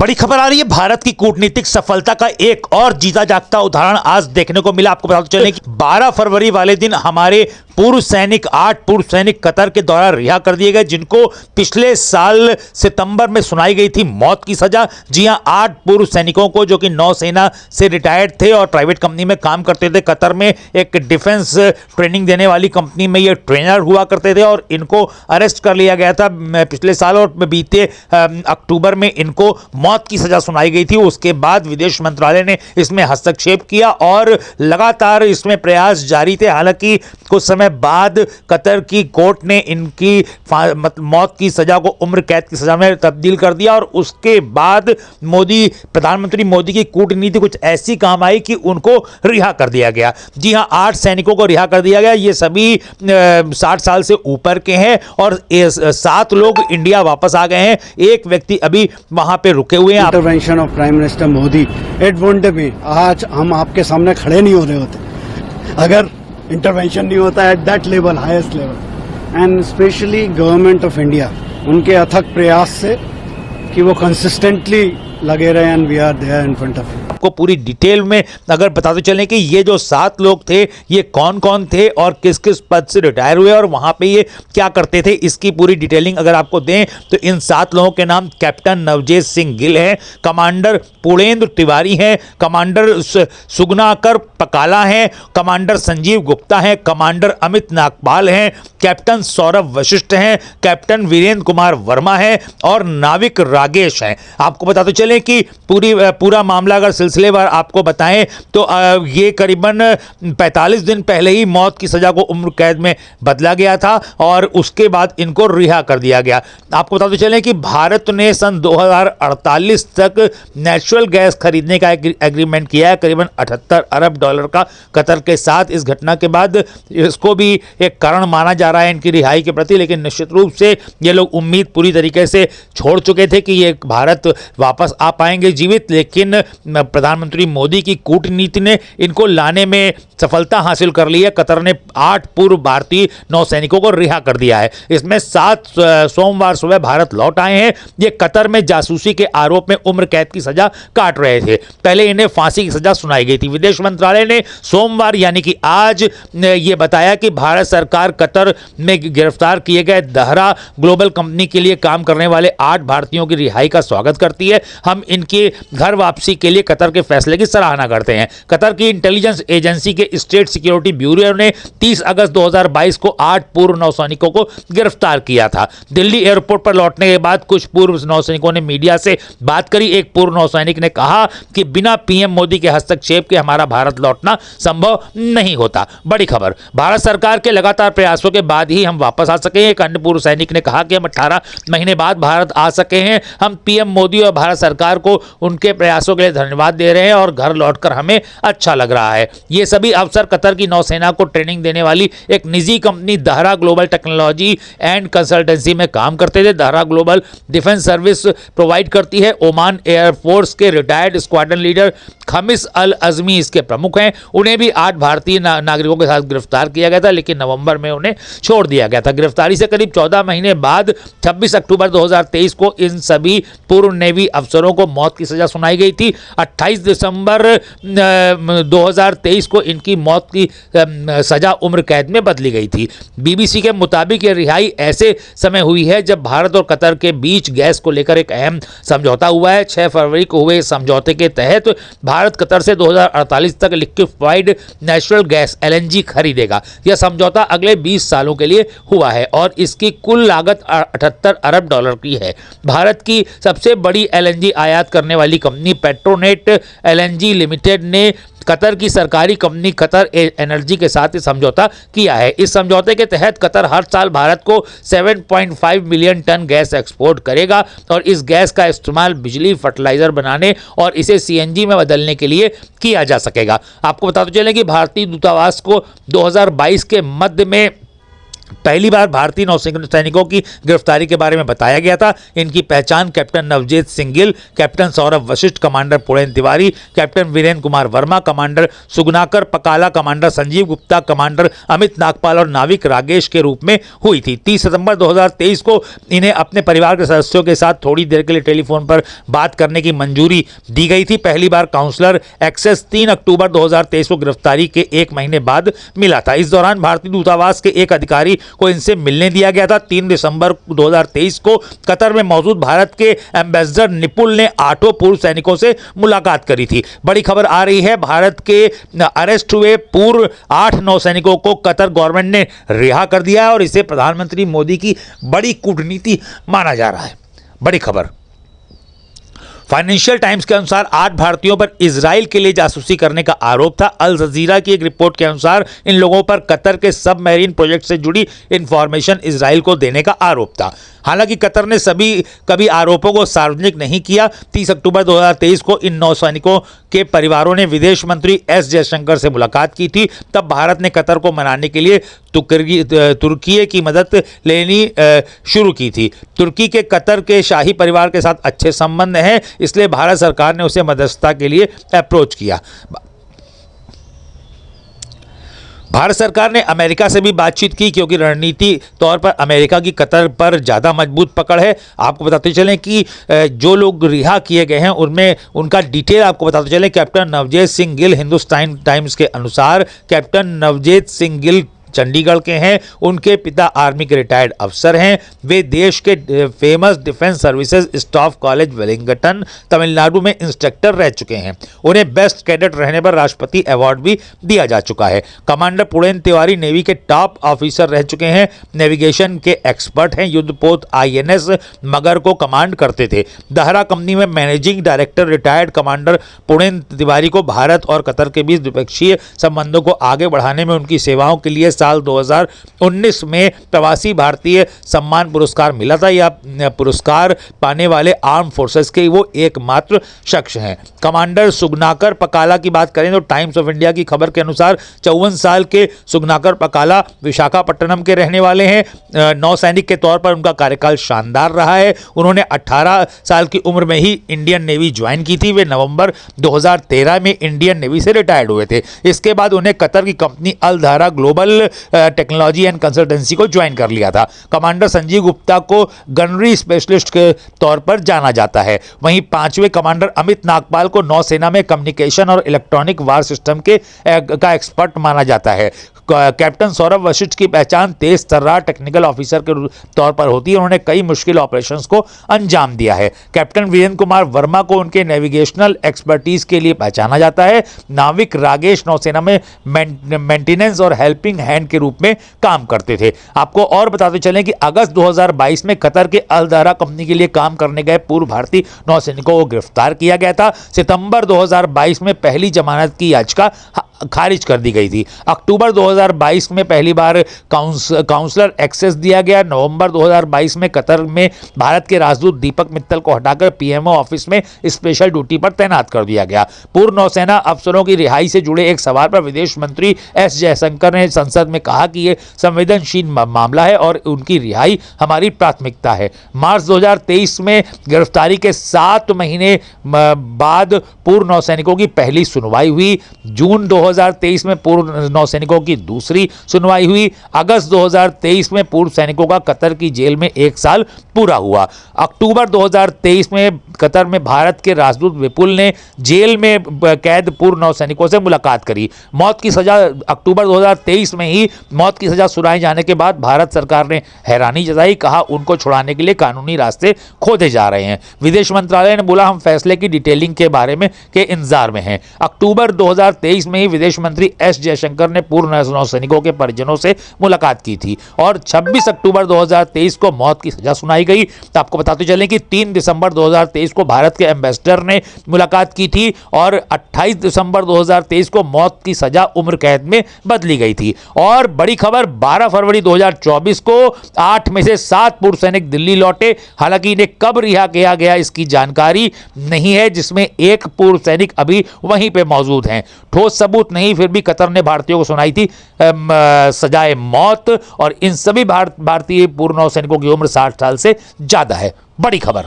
बड़ी खबर आ रही है। भारत की कूटनीतिक सफलता का एक और जीता जागता उदाहरण आज देखने को मिला। आपको बताते चलें कि 12 फरवरी वाले दिन हमारे पूर्व सैनिक 8 पूर्व सैनिक कतर के द्वारा रिहा कर दिए गए, जिनको पिछले साल सितंबर में सुनाई गई थी मौत की सजा। जी हां, 8 पूर्व सैनिकों को जो कि नौसेना से रिटायर्ड थे और प्राइवेट कंपनी में काम करते थे। कतर में एक डिफेंस ट्रेनिंग देने वाली कंपनी में ये ट्रेनर हुआ करते थे और इनको अरेस्ट कर लिया गया था पिछले साल और बीते अक्टूबर में इनको मौत की सजा सुनाई गई थी। उसके बाद विदेश मंत्रालय ने इसमें हस्तक्षेप किया और लगातार इसमें प्रयास जारी थे। हालांकि कुछ समय बाद कतर की कोर्ट ने इनकी मौत की सजा को उम्र कैद की सजा में तब्दील कर दिया और उसके बाद प्रधानमंत्री मोदी की कूटनीति कुछ ऐसी काम आई कि उनको रिहा कर दिया गया। जी हां, 8 सैनिकों को रिहा कर दिया गया। ये सभी 60 साल से ऊपर के हैं और 7 लोग इंडिया वापस आ गए हैं। एक व्यक्ति अभी वहां पे रुके हुए हैं। Intervention of prime minister Modi it wouldn't be, आज हम आपके सामने खड़े नहीं हो रहे होते अगर इंटरवेंशन नहीं होता at that level, highest level. And specially government of India, उनके अथक प्रयास से कि वो कंसिस्टेंटली लगे रहे and we are there in front of you. आपको पूरी डिटेल में अगर बताते चलें कि ये जो 7 लोग थे ये कौन कौन थे और किस किस पद से रिटायर हुए और वहां पे ये क्या करते थे, इसकी पूरी डिटेलिंग अगर आपको दें तो इन 7 लोगों के नाम कैप्टन नवजेत सिंह गिल हैं, कमांडर पुणेंद्र तिवारी हैं, कमांडर सुगनाकर पकाला हैं, कमांडर संजीव गुप्ता हैं, कमांडर अमित नागपाल हैं, कैप्टन सौरभ वशिष्ठ हैं, कैप्टन वीरेंद्र कुमार वर्मा हैं और नाविक रागेश हैं। आपको बताते चलें कि पूरा मामला अगर सिलसिलेवार आपको बताएं तो ये करीबन 45 दिन पहले ही मौत की सजा को उम्र कैद में बदला गया था और उसके बाद इनको रिहा कर दिया गया। आपको बताते चलें कि भारत ने सन 2048 तक नेचुरल गैस खरीदने का एग्रीमेंट किया है करीबन 78 अरब डॉलर का कतर के साथ। इस घटना के बाद इसको भी एक कारण माना जा रहा है इनकी रिहाई के प्रति, लेकिन निश्चित रूप से ये लोग उम्मीद पूरी तरीके से छोड़ चुके थे कि ये भारत वापस आ पाएंगे जीवित, लेकिन प्रधानमंत्री मोदी की कूटनीति ने इनको लाने में सफलता हासिल कर ली है। कतर ने 8 पूर्व भारतीय नौसैनिकों को रिहा कर दिया है। इसमें 7 सोमवार सुबह भारत लौट आए हैं। ये कतर में जासूसी के आरोप में उम्र कैद की सजा काट रहे थे। पहले इन्हें फांसी की सजा सुनाई गई थी। विदेश मंत्रालय ने सोमवार यानी कि आज ये बताया कि भारत सरकार कतर में गिरफ्तार किए गए दहरा ग्लोबल कंपनी के लिए काम करने वाले 8 भारतीयों की रिहाई का स्वागत करती है। हम इनके घर वापसी के लिए कतर के फैसले की सराहना करते हैं। कतर की इंटेलिजेंस एजेंसी के स्टेट सिक्योरिटी ब्यूरो ने 30 अगस्त 2022 को 8 पूर्व नौसैनिकों को गिरफ्तार किया था। दिल्ली एयरपोर्ट पर लौटने के बाद कुछ पूर्व नौसैनिकों ने मीडिया से बात करी। एक पूर्व नौसैनिक ने कहा कि बिना पीएम मोदी के हस्तक्षेप के हमारा भारत लौटना संभव नहीं होता। बड़ी खबर, भारत सरकार के लगातार प्रयासों के बाद ही हम वापस आ सके। एक अन्य पूर्व सैनिक ने कहा कि हम 18 महीने बाद भारत आ सके हैं। हम पीएम मोदी और भारत सरकार को उनके प्रयासों के लिए धन्यवाद दे रहे हैं और घर लौटकर हमें अच्छा लग रहा है। ये सभी अफसर कतर की नौसेना को ट्रेनिंग देने वाली एक निजी company Dahra global technology and consultancy में काम करते थे। Dahra global defence service provide करती है। ओमान एयरफोर्स के retired squadron leader Khamis Al Ajmi इसके प्रमुख हैं। उन्हें भी 8 भारतीय नागरिकों के साथ गिरफ्तार किया गया था, लेकिन नवंबर में उन्हें छोड़ दिया गया था। गिरफ्तारी से करीब 14 महीने बाद 26 अक्टूबर 2023 को इन सभी पूर्व नेवी अफसरों को मौत की सजा सुनाई गई थी। 28 दिसंबर 2023 को इनकी मौत की सजा उम्र कैद में बदली गई थी। बीबीसी के मुताबिक यह रिहाई ऐसे समय हुई है जब भारत और कतर के बीच गैस को लेकर एक अहम समझौता हुआ है। 6 फरवरी को हुए समझौते के तहत भारत कतर से 2048 तक लिक्विफाइड नेचुरल गैस LNG खरीदेगा। यह समझौता अगले 20 सालों के लिए हुआ है और इसकी कुल लागत 78 अरब डॉलर की है। भारत की सबसे बड़ी LNG आयात करने वाली कंपनी पेट्रोनेट LNG लिमिटेड ने कतर की सरकारी कंपनी कतर एनर्जी के साथ समझौता किया है। इस समझौते के तहत कतर हर साल भारत को 7.5 मिलियन टन गैस एक्सपोर्ट करेगा और इस गैस का इस्तेमाल बिजली, फर्टिलाइजर बनाने और इसे CNG में बदलने के लिए किया जा सकेगा। आपको बताते चलें कि भारतीय दूतावास को 2022 के मध्य में पहली बार भारतीय नौसैनिकों की गिरफ्तारी के बारे में बताया गया था। इनकी पहचान captain Navjeet Singh Gill, captain Saurabh Vashisht, commander Purnendu Tiwari, captain Virendra Kumar Verma, commander Suganakar Pakala, commander Sanjeev Gupta, commander Amit Nagpal और नाविक रागेश के रूप में हुई थी। 30 सितंबर 2023 को इन्हें अपने परिवार के सदस्यों के साथ थोड़ी देर के लिए टेलीफोन पर बात करने की मंजूरी दी गई थी। पहली बार काउंसलर एक्सेस 3 अक्टूबर 2023 को गिरफ्तारी के 1 महीने बाद मिला था। इस दौरान भारतीय दूतावास के एक अधिकारी को इनसे मिलने दिया गया था। 3 दिसंबर 2023 को कतर में मौजूद भारत के एम्बेसडर निपुल ने 8 पूर्व सैनिकों से मुलाकात करी थी। बड़ी खबर आ रही है, भारत के अरेस्ट हुए पूर्व 8 नौसैनिकों को कतर गवर्नमेंट ने रिहा कर दिया है और इसे प्रधानमंत्री मोदी की बड़ी कूटनीति माना जा रहा है। बड़ी खबर। फाइनेंशियल टाइम्स के अनुसार 8 भारतीयों पर इजराइल के लिए जासूसी करने का आरोप था। अल जजीरा की एक रिपोर्ट के अनुसार इन लोगों पर कतर के सबमरीन प्रोजेक्ट से जुड़ी इंफॉर्मेशन इजराइल को देने का आरोप था। हालांकि कतर ने कभी आरोपों को सार्वजनिक नहीं किया। 30 अक्टूबर 2023 को इन नौसैनिकों के परिवारों ने विदेश मंत्री एस जयशंकर से मुलाकात की थी। तब भारत ने कतर को मनाने के लिए तुर्की की मदद लेनी शुरू की थी। तुर्की के कतर के शाही परिवार के साथ अच्छे संबंध हैं, इसलिए भारत सरकार ने उसे मध्यस्थता के लिए अप्रोच किया। भारत सरकार ने अमेरिका से भी बातचीत की क्योंकि रणनीति तौर पर अमेरिका की कतर पर ज़्यादा मजबूत पकड़ है। आपको बताते चलें कि जो लोग रिहा किए गए हैं उनमें उनका डिटेल आपको बताते चलें। कैप्टन नवजीत सिंह गिल, हिंदुस्तान टाइम्स के अनुसार कैप्टन नवजीत सिंह गिल चंडीगढ़ के हैं। उनके पिता आर्मी के रिटायर्ड अफसर हैं। वे देश के famous defence services staff college Wellington Tamil Nadu में इंस्ट्रक्टर रह चुके हैं। उन्हें बेस्ट कैडेट रहने पर राष्ट्रपति अवार्ड भी दिया जा चुका है। कमांडर पुणेन तिवारी नेवी के टॉप ऑफिसर रह चुके हैं। नेविगेशन के एक्सपर्ट हैं। युद्धपोत INS मगर को कमांड करते थे। दहरा कंपनी में managing director retired commander Purnendu Tiwari को भारत और कतर के बीच द्विपक्षीय संबंधों को आगे बढ़ाने में उनकी सेवाओं के लिए साल 2019 में प्रवासी भारतीय सम्मान पुरस्कार मिला था। यह पुरस्कार पाने वाले आर्म फोर्सेस के वो एकमात्र शख्स हैं। कमांडर सुगनाकर पकाला की बात करें तो टाइम्स ऑफ इंडिया की खबर के अनुसार 54 साल के सुगनाकर पकाला विशाखापट्टनम के रहने वाले हैं। नौसैनिक के तौर पर उनका कार्यकाल शानदार रहा है। उन्होंने 18 साल की उम्र में ही इंडियन नेवी ज्वाइन की थी। वे नवंबर 2013 में इंडियन नेवी से रिटायर्ड हुए थे। इसके बाद उन्हें कतर की कंपनी अल धारा ग्लोबल टेक्नोलॉजी एंड कंसल्टेंसी को ज्वाइन कर लिया था। कमांडर संजीव गुप्ता को गनरी स्पेशलिस्ट के तौर पर जाना जाता है। वहीं 5वें कमांडर अमित नागपाल को नौसेना में कम्युनिकेशन और इलेक्ट्रॉनिक वार सिस्टम का एक्सपर्ट माना जाता है। कैप्टन सौरभ वशिष्ठ की पहचान तेज तर्रार टेक्निकल ऑफिसर के तौर पर होती है। उन्होंने कई मुश्किल ऑपरेशंस को अंजाम दिया है। कैप्टन वीरेंद्र कुमार वर्मा को उनके नेविगेशनल एक्सपर्टीज के लिए पहचाना जाता है। नाविक रागेश नौसेना में मेंटेनेंस और हेल्पिंग हैंड के रूप में काम करते थे। आपको और बताते चलें कि अगस्त 2022 में कतर के अल दारा कंपनी के लिए काम करने गए पूर्व भारतीय नौसैनिकों को गिरफ्तार किया गया था। सितंबर 2022 में पहली जमानत की याचिका खारिज कर दी गई थी। अक्टूबर 2022 में पहली बार काउंसलर एक्सेस दिया गया। नवंबर 2022 में कतर में भारत के राजदूत दीपक मित्तल को हटाकर PMO ऑफिस में स्पेशल ड्यूटी पर तैनात कर दिया गया। पूर्व नौसेना अफसरों की रिहाई से जुड़े एक सवाल पर विदेश मंत्री एस जयशंकर ने संसद में कहा कि यह संवेदनशील मामला है और उनकी रिहाई हमारी प्राथमिकता है। मार्च 2023 में गिरफ्तारी के 7 महीने बाद पूर्व नौसैनिकों की पहली सुनवाई हुई। जून 2023 में पूर्व नौसैनिकों की दूसरी सुनवाई हुई। अगस्त 2023 में पूर्व सैनिकों का कतर की जेल में 1 साल पूरा हुआ। अक्टूबर 2023 में कतर में भारत के राजदूत विपुल ने जेल में कैद पूर्व नौसैनिकों से मुलाकात करी। मौत की सजा अक्टूबर 2023 में ही मौत की सजा सुनाए जाने के बाद भारत सरकार ने हैरानी जताई। कहा उनको छुड़ाने के लिए कानूनी रास्ते खोजे जा रहे हैं। विदेश मंत्रालय ने बोला हम फैसले की डिटेलिंग के बारे में के इंतजार में हैं। अक्टूबर 2023 में ही विदेश मंत्री एस जयशंकर ने पूर्व नौसैनिकों के परिजनों से मुलाकात की थी और 26 अक्टूबर 2023 को मौत की सजा सुनाई गई। तो आपको बताते चलें कि 3 दिसंबर 2023 को भारत के एम्बेसडर ने मुलाकात की थी और 28 दिसंबर 2023 को मौत की सजा उम्र कैद में बदली गई थी। और बड़ी खबर 12 फरवरी 2024 को 8 में से 7 पूर्व सैनिक दिल्ली लौटे। हालांकि इन्हें कब रिहा किया गया इसकी जानकारी नहीं है, जिसमें एक पूर्व सैनिक अभी वहीं पे मौजूद हैं। ठोस सबूत मौत नहीं, फिर भी कतर ने भारतीयों को सुनाई थी सजाए मौत, और इन सभी भारतीय पूर्व नौसैनिकों की उम्र 60 साल से ज्यादा है। बड़ी खबर।